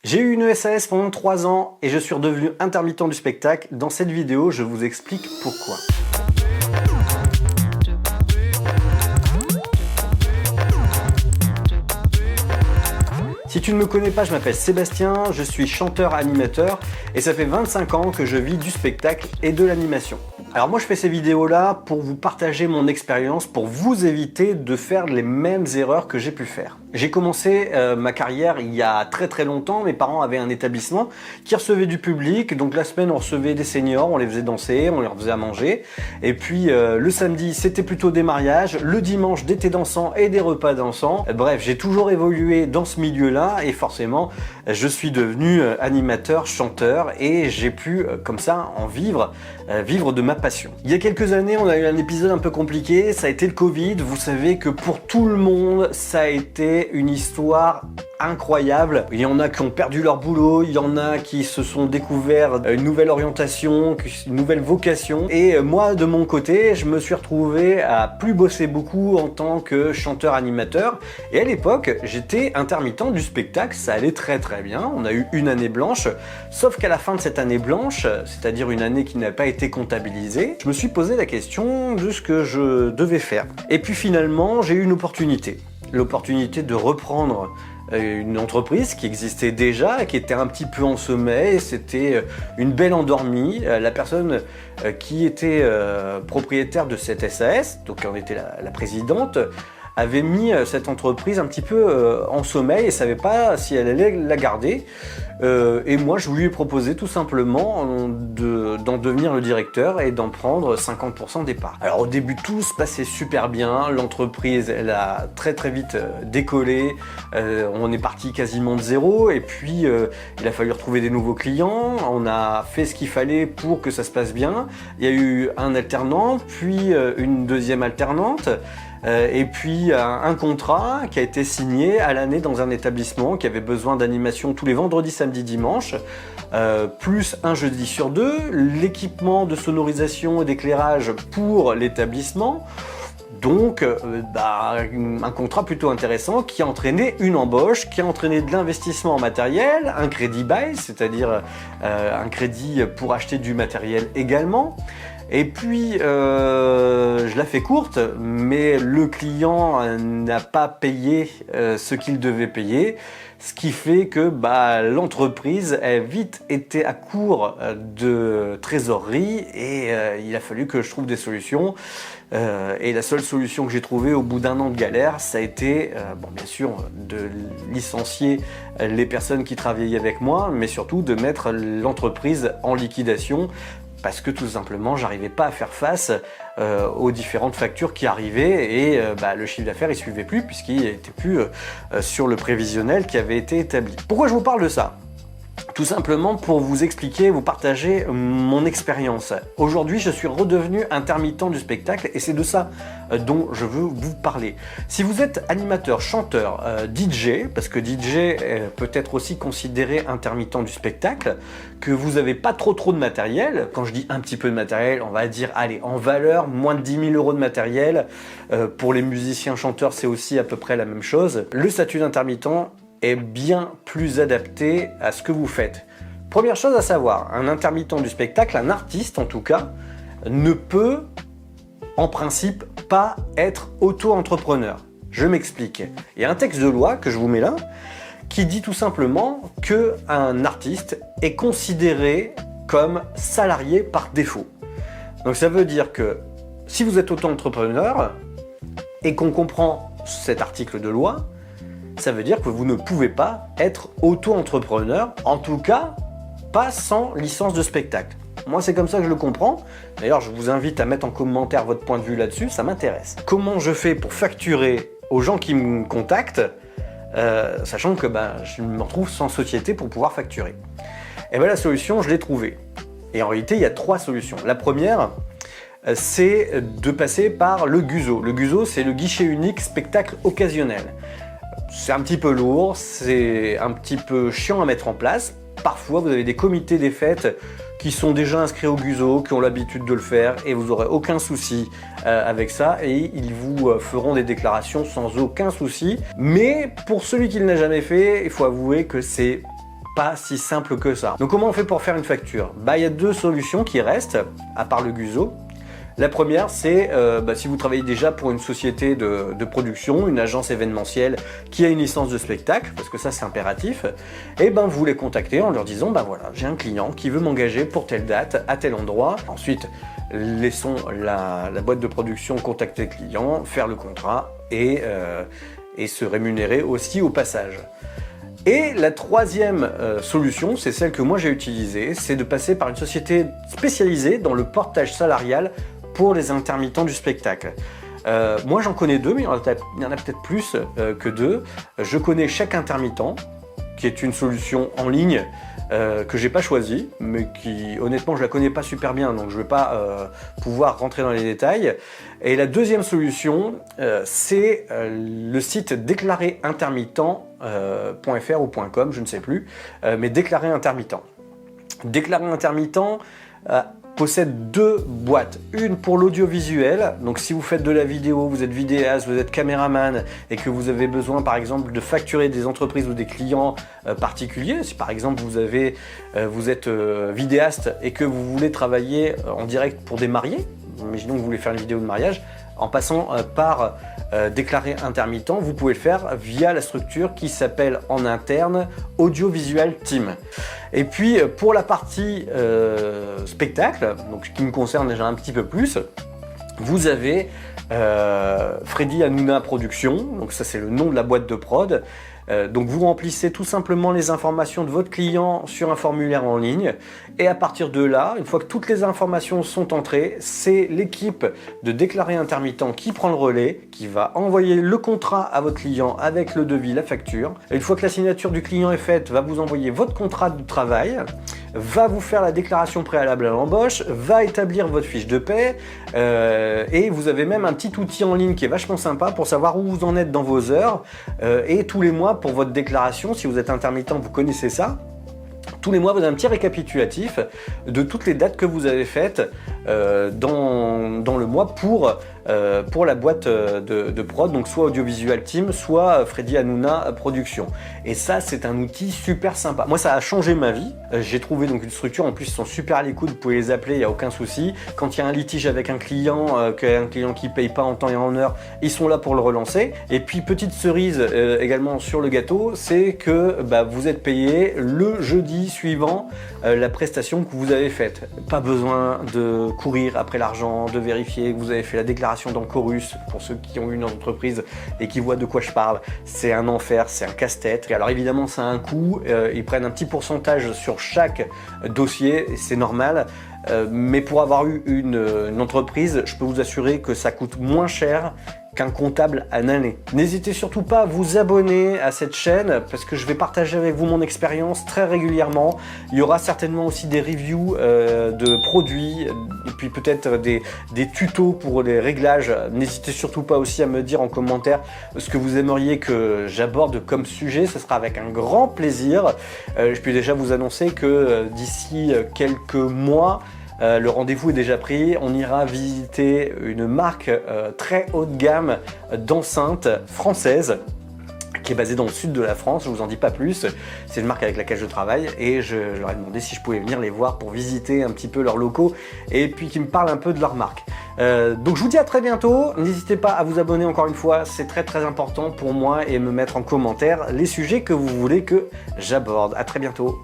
J'ai eu une SAS pendant 3 ans et je suis redevenu intermittent du spectacle. Dans cette vidéo, je vous explique pourquoi. Si tu ne me connais pas, je m'appelle Sébastien, je suis chanteur-animateur et ça fait 25 ans que je vis du spectacle et de l'animation. Alors moi je fais ces vidéos-là pour vous partager mon expérience, pour vous éviter de faire les mêmes erreurs que j'ai pu faire. J'ai commencé ma carrière il y a très longtemps, mes parents avaient un établissement qui recevait du public, donc la semaine on recevait des seniors, on les faisait danser, on leur faisait à manger, et puis le samedi c'était plutôt des mariages, le dimanche des thés dansants et des repas dansants. Bref, j'ai toujours évolué dans ce milieu-là et forcément je suis devenu animateur, chanteur et j'ai pu comme ça en vivre, vivre de ma passion. Il y a quelques années on a eu un épisode un peu compliqué, ça a été le Covid. Vous savez que pour tout le monde ça a été une histoire incroyable. Il y en a qui ont perdu leur boulot, il y en a qui se sont découverts une nouvelle orientation, une nouvelle vocation. Et moi, de mon côté, je me suis retrouvé à plus bosser beaucoup en tant que chanteur-animateur. Et à l'époque, j'étais intermittent du spectacle, ça allait très bien. On a eu une année blanche, sauf qu'à la fin de cette année blanche, c'est-à-dire une année qui n'a pas été comptabilisée, je me suis posé la question de ce que je devais faire. Et puis finalement, j'ai eu une opportunité. L'opportunité de reprendre une entreprise qui existait déjà, qui était un petit peu en sommeil, c'était une belle endormie. La personne qui était propriétaire de cette SAS, donc on était la présidente, avait mis cette entreprise un petit peu en sommeil et ne savait pas si elle allait la garder. Et moi, je lui ai proposé tout simplement d'en devenir le directeur et d'en prendre 50% des parts. Alors au début, tout se passait super bien. L'entreprise, elle a très vite décollé. On est parti quasiment de zéro et puis il a fallu retrouver des nouveaux clients. On a fait ce qu'il fallait pour que ça se passe bien. Il y a eu un alternant, puis une deuxième alternante. Et puis un contrat qui a été signé à l'année dans un établissement qui avait besoin d'animation tous les vendredis, samedis, dimanches, plus un jeudi sur deux, l'équipement de sonorisation et d'éclairage pour l'établissement. Donc un contrat plutôt intéressant qui a entraîné une embauche, qui a entraîné de l'investissement en matériel, un crédit bail, c'est-à-dire un crédit pour acheter du matériel également. Et puis, je la fais courte, mais le client n'a pas payé ce qu'il devait payer, ce qui fait que l'entreprise a vite été à court de trésorerie et il a fallu que je trouve des solutions. Et la seule solution que j'ai trouvée au bout d'un an de galère, ça a été, bien sûr, de licencier les personnes qui travaillaient avec moi, mais surtout de mettre l'entreprise en liquidation. Parce que tout simplement, j'arrivais pas à faire face aux différentes factures qui arrivaient et le chiffre d'affaires il suivait plus puisqu'il n'était plus sur le prévisionnel qui avait été établi. Pourquoi je vous parle de ça ? Tout simplement pour vous expliquer, vous partager mon expérience. Aujourd'hui, je suis redevenu intermittent du spectacle et c'est de ça dont je veux vous parler. Si vous êtes animateur, chanteur, DJ, parce que DJ peut être aussi considéré intermittent du spectacle, que vous n'avez pas trop de matériel, quand je dis un petit peu de matériel, on va dire, allez, en valeur, moins de 10 000 € de matériel, pour les musiciens chanteurs, c'est aussi à peu près la même chose. Le statut d'intermittent est bien plus adapté à ce que vous faites. Première chose à savoir, un intermittent du spectacle, un artiste en tout cas, ne peut en principe pas être auto-entrepreneur. Je m'explique. Il y a un texte de loi que je vous mets là qui dit tout simplement qu'un artiste est considéré comme salarié par défaut. Donc ça veut dire que si vous êtes auto-entrepreneur et qu'on comprend cet article de loi, ça veut dire que vous ne pouvez pas être auto-entrepreneur, en tout cas pas sans licence de spectacle. Moi c'est comme ça que je le comprends, d'ailleurs je vous invite à mettre en commentaire votre point de vue là-dessus, ça m'intéresse. Comment je fais pour facturer aux gens qui me contactent, sachant que je me retrouve sans société pour pouvoir facturer? Et bien la solution je l'ai trouvée, et en réalité il y a 3 solutions. La première, c'est de passer par le GUSO. Le GUSO c'est le guichet unique spectacle occasionnel. C'est un petit peu lourd, c'est un petit peu chiant à mettre en place. Parfois, vous avez des comités des fêtes qui sont déjà inscrits au GUSO, qui ont l'habitude de le faire et vous n'aurez aucun souci avec ça et ils vous feront des déclarations sans aucun souci. Mais pour celui qui ne l'a jamais fait, il faut avouer que c'est pas si simple que ça. Donc comment on fait pour faire une facture? Il y a deux solutions qui restent, à part le Guzo. La première, c'est si vous travaillez déjà pour une société de production, une agence événementielle qui a une licence de spectacle, parce que ça c'est impératif, et vous les contactez en leur disant voilà, j'ai un client qui veut m'engager pour telle date, à tel endroit. Ensuite, laissons la boîte de production contacter le client, faire le contrat et se rémunérer aussi au passage. Et la troisième solution, c'est celle que moi j'ai utilisée, c'est de passer par une société spécialisée dans le portage salarial pour les intermittents du spectacle. Moi j'en connais deux, mais il y en a peut-être plus que deux. Je connais Chèque Intermittent, qui est une solution en ligne que j'ai pas choisie, mais qui honnêtement je la connais pas super bien, donc je vais pas pouvoir rentrer dans les détails. Et la deuxième solution, c'est le site déclaréintermittent.fr ou .com, je ne sais plus, mais Déclaré Intermittent. Déclaré Intermittent possède deux boîtes, une pour l'audiovisuel, donc si vous faites de la vidéo, vous êtes vidéaste, vous êtes caméraman et que vous avez besoin par exemple de facturer des entreprises ou des clients particuliers, si par exemple vous êtes vidéaste et que vous voulez travailler en direct pour des mariés, imaginons que vous voulez faire une vidéo de mariage, en passant par Déclaré Intermittent, vous pouvez le faire via la structure qui s'appelle en interne Audiovisual Team. Et puis pour la partie spectacle, donc ce qui me concerne déjà un petit peu plus, vous avez Freddy Hanouna Productions, donc ça c'est le nom de la boîte de prod. Donc vous remplissez tout simplement les informations de votre client sur un formulaire en ligne et à partir de là, une fois que toutes les informations sont entrées, c'est l'équipe de Déclaré Intermittent qui prend le relais, qui va envoyer le contrat à votre client avec le devis, la facture. Et une fois que la signature du client est faite, va vous envoyer votre contrat de travail, va vous faire la déclaration préalable à l'embauche, va établir votre fiche de paie et vous avez même un petit outil en ligne qui est vachement sympa pour savoir où vous en êtes dans vos heures et tous les mois pour votre déclaration, si vous êtes intermittent, vous connaissez ça. Tous les mois, vous avez un petit récapitulatif de toutes les dates que vous avez faites dans le mois pour la boîte de prod, donc soit Audiovisual Team, soit Freddy Hanouna Productions. Et ça, c'est un outil super sympa. Moi, ça a changé ma vie. J'ai trouvé donc une structure, en plus, ils sont super à l'écoute, vous pouvez les appeler, il n'y a aucun souci. Quand il y a un litige avec un client qui ne paye pas en temps et en heure, ils sont là pour le relancer. Et puis, petite cerise également sur le gâteau, c'est que vous êtes payé le jeudi suivant la prestation que vous avez faite. Pas besoin de courir après l'argent, de vérifier que vous avez fait la déclaration dans Chorus, pour ceux qui ont eu une entreprise et qui voient de quoi je parle. C'est un enfer, c'est un casse-tête. Alors évidemment, ça a un coût, ils prennent un petit pourcentage sur chaque dossier, c'est normal. Mais pour avoir eu une entreprise, je peux vous assurer que ça coûte moins cher qu'un comptable à l'année. N'hésitez surtout pas à vous abonner à cette chaîne parce que je vais partager avec vous mon expérience très régulièrement. Il y aura certainement aussi des reviews de produits et puis peut-être des tutos pour les réglages. N'hésitez surtout pas aussi à me dire en commentaire ce que vous aimeriez que j'aborde comme sujet. Ce sera avec un grand plaisir. Je peux déjà vous annoncer que d'ici quelques mois, le rendez-vous est déjà pris, on ira visiter une marque très haut de gamme d'enceintes françaises qui est basée dans le sud de la France, je vous en dis pas plus, c'est une marque avec laquelle je travaille et je leur ai demandé si je pouvais venir les voir pour visiter un petit peu leurs locaux et puis qu'ils me parlent un peu de leur marque. Donc je vous dis à très bientôt, n'hésitez pas à vous abonner encore une fois, c'est très important pour moi et me mettre en commentaire les sujets que vous voulez que j'aborde. À très bientôt.